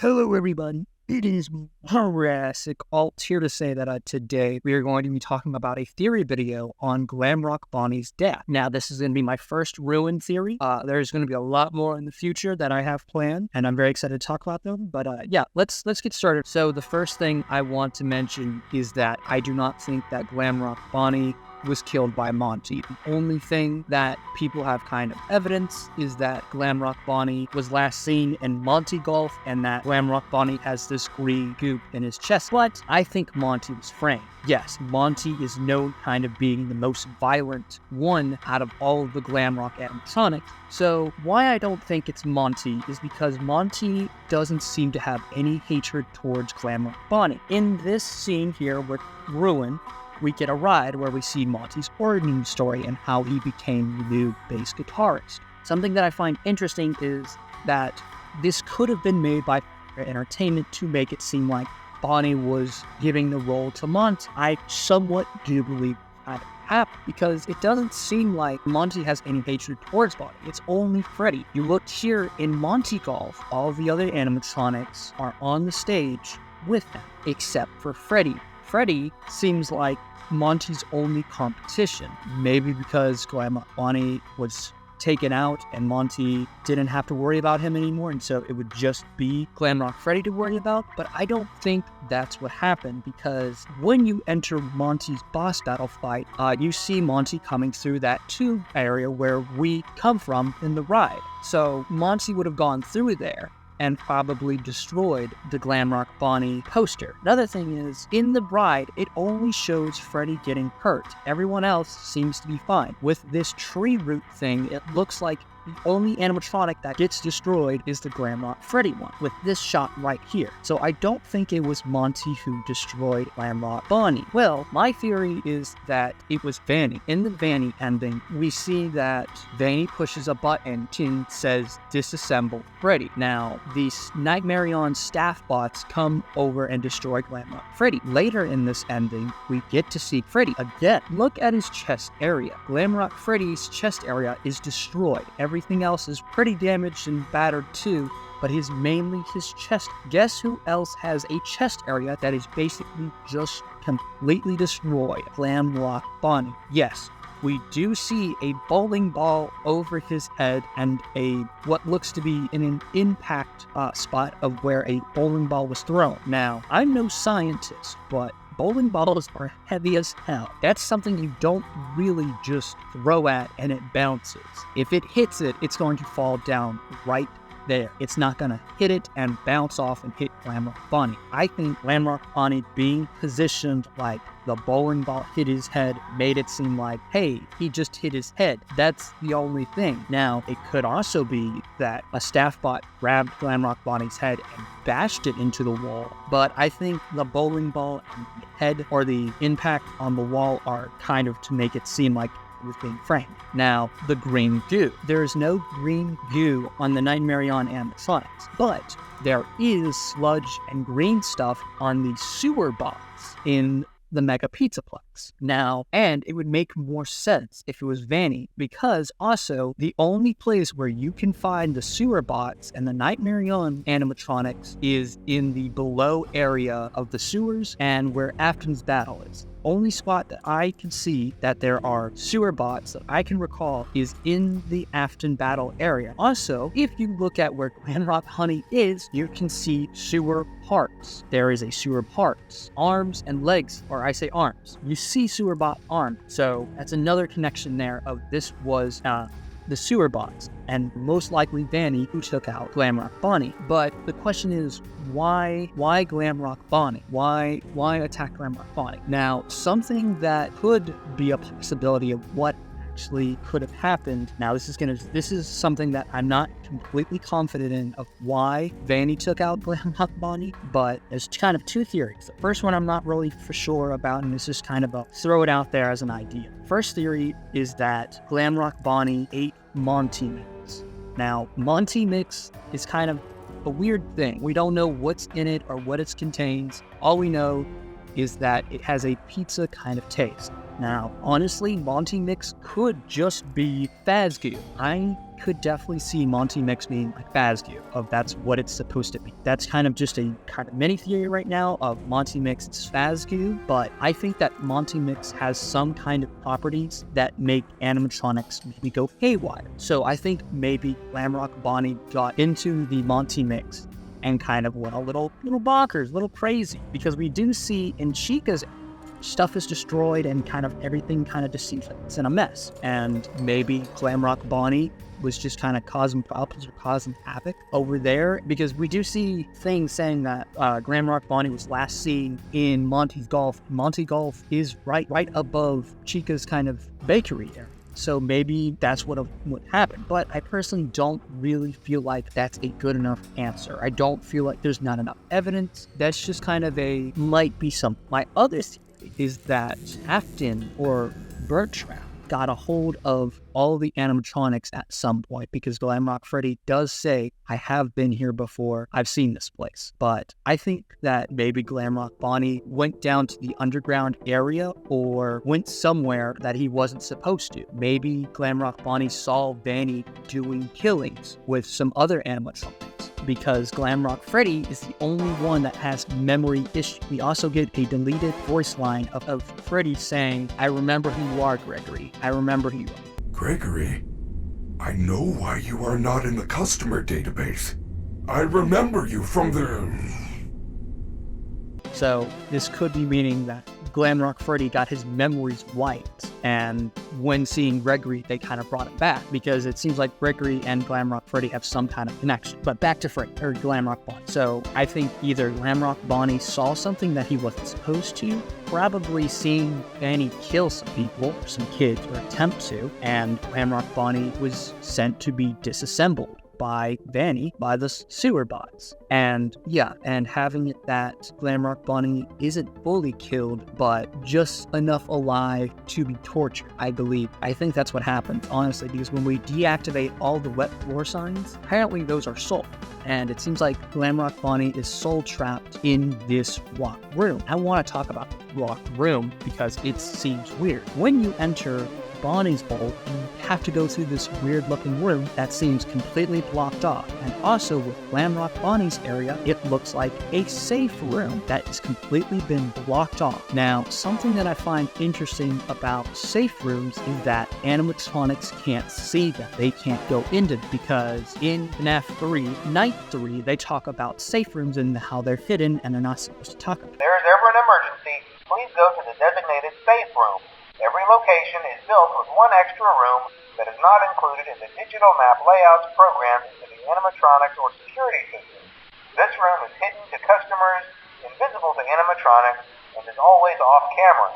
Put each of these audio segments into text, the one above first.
Hello, everybody. It is me, Jurassic Alt, here to say that today we are going to be talking about a theory video on Glamrock Bonnie's death. Now, this is going to be my first Ruin theory. There's going to be a lot more in the future that I have planned, and I'm very excited to talk about them. But yeah, let's get started. So the first thing I want to mention is that I do not think that Glamrock Bonnie was killed by Monty. The only thing that people have kind of evidence is that Glamrock Bonnie was last seen in Monty Golf and that Glamrock Bonnie has this green goop in his chest. But I think Monty was framed. Yes, Monty is known kind of being the most violent one out of all of the Glamrock animatronics. So why I don't think it's Monty is because Monty doesn't seem to have any hatred towards Glamrock Bonnie. In this scene here with Ruin, we get a ride where we see Monty's origin story and how he became the new bass guitarist. Something that I find interesting is that this could have been made by Entertainment to make it seem like Bonnie was giving the role to Monty. I somewhat do believe that happened because it doesn't seem like Monty has any hatred towards Bonnie. It's only Freddy. You look here in Monty Golf, all the other animatronics are on the stage with them, except for Freddy. Freddy seems like Monty's only competition. Maybe because Glamrock Bonnie was taken out and Monty didn't have to worry about him anymore, and so it would just be Glamrock Freddy to worry about. But I don't think that's what happened, because when you enter Monty's boss battle fight, you see Monty coming through that tube area where we come from in the ride. So Monty would have gone through there and probably destroyed the Glamrock Bonnie poster. Another thing is, in the ride, it only shows Freddy getting hurt. Everyone else seems to be fine. With this tree root thing, it looks like the only animatronic that gets destroyed is the Glamrock Freddy one, with this shot right here. So I don't think it was Monty who destroyed Glamrock Bonnie. Well, my theory is that it was Vanny. In the Vanny ending, we see that Vanny pushes a button and says, "Disassemble Freddy." Now, these Nightmarion staff bots come over and destroy Glamrock Freddy. Later in this ending, we get to see Freddy again. Look at his chest area. Glamrock Freddy's chest area is destroyed. Everything else is pretty damaged and battered too, but it's mainly his chest. Guess who else has a chest area that is basically just completely destroyed? Glamrock Bonnie. Yes, we do see a bowling ball over his head and what looks to be an impact spot of where a bowling ball was thrown. Now, I'm no scientist, but bowling balls are heavy as hell. That's something you don't really just throw at and it bounces. If it hits it, it's going to fall down right there. It's not going to hit it and bounce off and hit Glamrock Bonnie. I think Glamrock Bonnie being positioned like the bowling ball hit his head made it seem like, hey, he just hit his head. That's the only thing. Now, it could also be that a staff bot grabbed Glamrock Bonnie's head and bashed it into the wall, but I think the bowling ball and the head or the impact on the wall are kind of to make it seem like it was being framed. Now, the green goo. There is no green goo on the Nightmarion animatronics, but there is sludge and green stuff on the sewer bots in the Mega Pizzaplex. Now, and it would make more sense if it was Vanny, because also the only place where you can find the sewer bots and the Nightmarion animatronics is in the below area of the sewers and where Afton's battle is. Only spot that I can see that there are sewer bots that I can recall is in the Afton battle area. Also, if you look at where Glamrock Honey is, you can see sewer parts. There is a sewer parts, arms and legs, or I say arms. You see sewer bot arm. So that's another connection there of this was the sewer bots, and most likely Vanny who took out Glamrock Bonnie. But the question is, why Glamrock Bonnie? Why attack Glamrock Bonnie? Now, something that could be a possibility of what actually could have happened. Now, this is something that I'm not completely confident in of why Vanny took out Glamrock Bonnie, but there's kind of two theories. The first one I'm not really for sure about, and it's just kind of a throw it out there as an idea. First theory is that Glamrock Bonnie ate Monty Mix. Now, Monty Mix is kind of a weird thing. We don't know what's in it or what it contains. All we know is that it has a pizza kind of taste. Now, honestly, Monty Mix could just be Fazgoo. I could definitely see Monty Mix being like Fazgoo, of that's what it's supposed to be. That's kind of just a kind of mini theory right now of Monty Mix is Fazgoo, but I think that Monty Mix has some kind of properties that make animatronics maybe go haywire. So I think maybe Glamrock Bonnie got into the Monty Mix and kind of went a little bonkers, a little crazy, because we do see in Chica's stuff is destroyed and kind of everything kind of just seems like it's in a mess. And maybe Glamrock Bonnie was just kind of causing problems or causing havoc over there, because we do see things saying that Glamrock Bonnie was last seen in Monty's Golf. Monty Golf is right above Chica's kind of bakery area. So maybe that's what happened. But I personally don't really feel like that's a good enough answer. I don't feel like there's not enough evidence. That's just kind of might be something. My other theory is that Captain or Bertram got a hold of all the animatronics at some point, because Glamrock Freddy does say, I have been here before, I've seen this place. But I think that maybe Glamrock Bonnie went down to the underground area or went somewhere that he wasn't supposed to. Maybe Glamrock Bonnie saw Vanny doing killings with some other animatronics, because Glamrock Freddy is the only one that has memory issues. We also get a deleted voice line of Freddy saying, I remember who you are, Gregory. I remember who you are. Gregory, I know why you are not in the customer database. I remember you from the... So this could be meaning that Glamrock Freddy got his memories wiped, and when seeing Gregory, they kind of brought it back, because it seems like Gregory and Glamrock Freddy have some kind of connection. But back to Freddy, or Glamrock Bonnie. So I think either Glamrock Bonnie saw something that he wasn't supposed to, probably seeing Vanny kill some people, or some kids, or attempt to, and Glamrock Bonnie was sent to be disassembled by Vanny, by the sewer bots. And yeah, and having it that Glamrock Bonnie isn't fully killed, but just enough alive to be tortured, I believe. I think that's what happened, honestly, because when we deactivate all the wet floor signs, apparently those are soul. And it seems like Glamrock Bonnie is soul trapped in this locked room. I want to talk about the locked room because it seems weird. When you enter Bonnie's vault, you have to go through this weird looking room that seems completely blocked off. And also with Glamrock Bonnie's area, it looks like a safe room that has completely been blocked off. Now, something that I find interesting about safe rooms is that animatronics can't see them. They can't go into them, because in FNAF 3, Night 3, they talk about safe rooms and how they're hidden and they're not supposed to talk about. If there is ever an emergency, please go to the designated safe room. Every location is built with one extra room that is not included in the digital map layouts programmed into the animatronics or security system. This room is hidden to customers, invisible to animatronics, and is always off camera.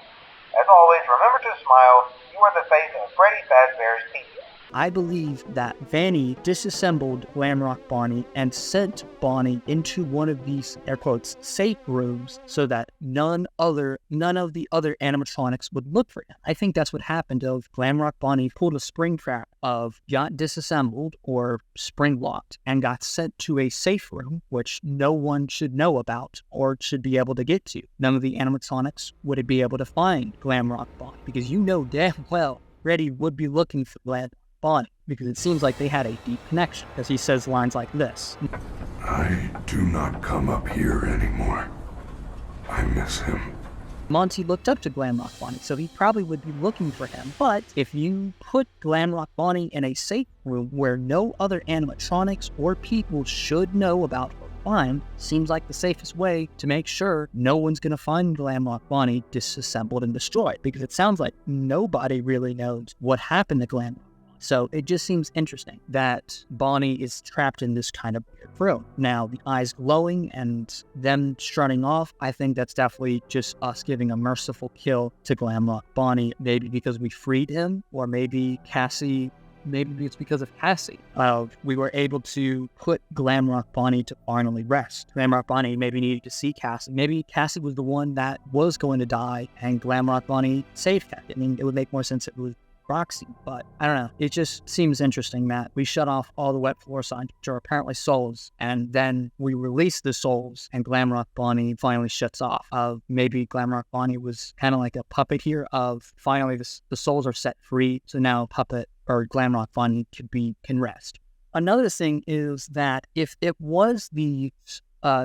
As always, remember to smile. You are the face of Freddy Fazbear's team. I believe that Vanny disassembled Glamrock Bonnie and sent Bonnie into one of these, air quotes, safe rooms so that none of the other animatronics would look for him. I think that's what happened. Of Glamrock Bonnie pulled a spring trap, got disassembled or spring locked, and got sent to a safe room, which no one should know about or should be able to get to. None of the animatronics would be able to find Glamrock Bonnie, because you know damn well Freddy would be looking for Glamrock Bonnie, because it seems like they had a deep connection, because he says lines like this. I do not come up here anymore. I miss him. Monty looked up to Glamrock Bonnie, so he probably would be looking for him. But if you put Glamrock Bonnie in a safe room where no other animatronics or people should know about or find, seems like the safest way to make sure no one's going to find Glamrock Bonnie disassembled and destroyed, because it sounds like nobody really knows what happened to Glamrock. So it just seems interesting that Bonnie is trapped in this kind of weird room. Now, the eyes glowing and them strutting off, I think that's definitely just us giving a merciful kill to Glamrock Bonnie, maybe because we freed him, or maybe it's because of Cassie. We were able to put Glamrock Bonnie to finally rest. Glamrock Bonnie maybe needed to see Cassie. Maybe Cassie was the one that was going to die, and Glamrock Bonnie saved Cassie. I mean, it would make more sense if it was Roxy, but I don't know. It just seems interesting that we shut off all the wet floor signs, which are apparently souls, and then we release the souls, and Glamrock Bonnie finally shuts off. Maybe Glamrock Bonnie was kind of like a puppet here of finally the souls are set free, so now Puppet or Glamrock Bonnie can rest. Another thing is that if it was the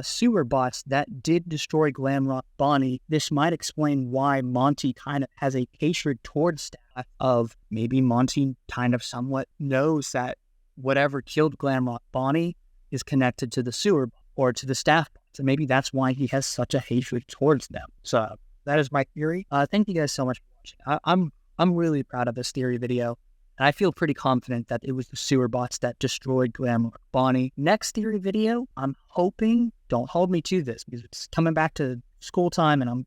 sewer bots that did destroy Glamrock Bonnie, this might explain why Monty kind of has a hatred towards Staff. Of maybe Monty kind of somewhat knows that whatever killed Glamrock Bonnie is connected to the sewer or to the Staff bots, and maybe that's why he has such a hatred towards them. So that is my theory. Thank you guys so much for watching. I'm really proud of this theory video. And I feel pretty confident that it was the sewer bots that destroyed Glamrock Bonnie. Next theory video, I'm hoping, don't hold me to this because it's coming back to school time and I'm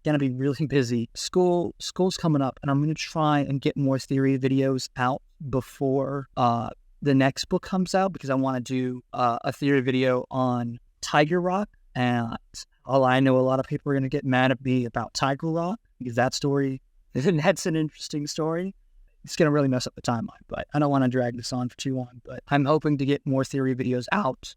going to be really busy. School's coming up and I'm going to try and get more theory videos out before the next book comes out because I want to do a theory video on Tiger Rock. And I know a lot of people are going to get mad at me about Tiger Rock because that's an interesting story. It's going to really mess up the timeline, but I don't want to drag this on for too long. But I'm hoping to get more theory videos out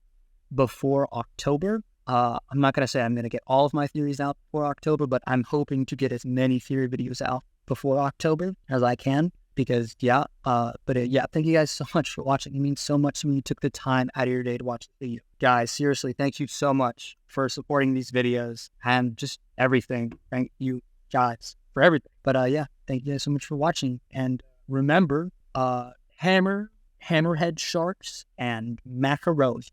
before October. I'm not going to say I'm going to get all of my theories out before October, but I'm hoping to get as many theory videos out before October as I can. Because, thank you guys so much for watching. It means so much to me you took the time out of your day to watch the video. Guys, seriously, thank you so much for supporting these videos and just everything. Thank you guys for everything. But, thank you guys so much for watching. And remember, hammerhead sharks, and macaroni.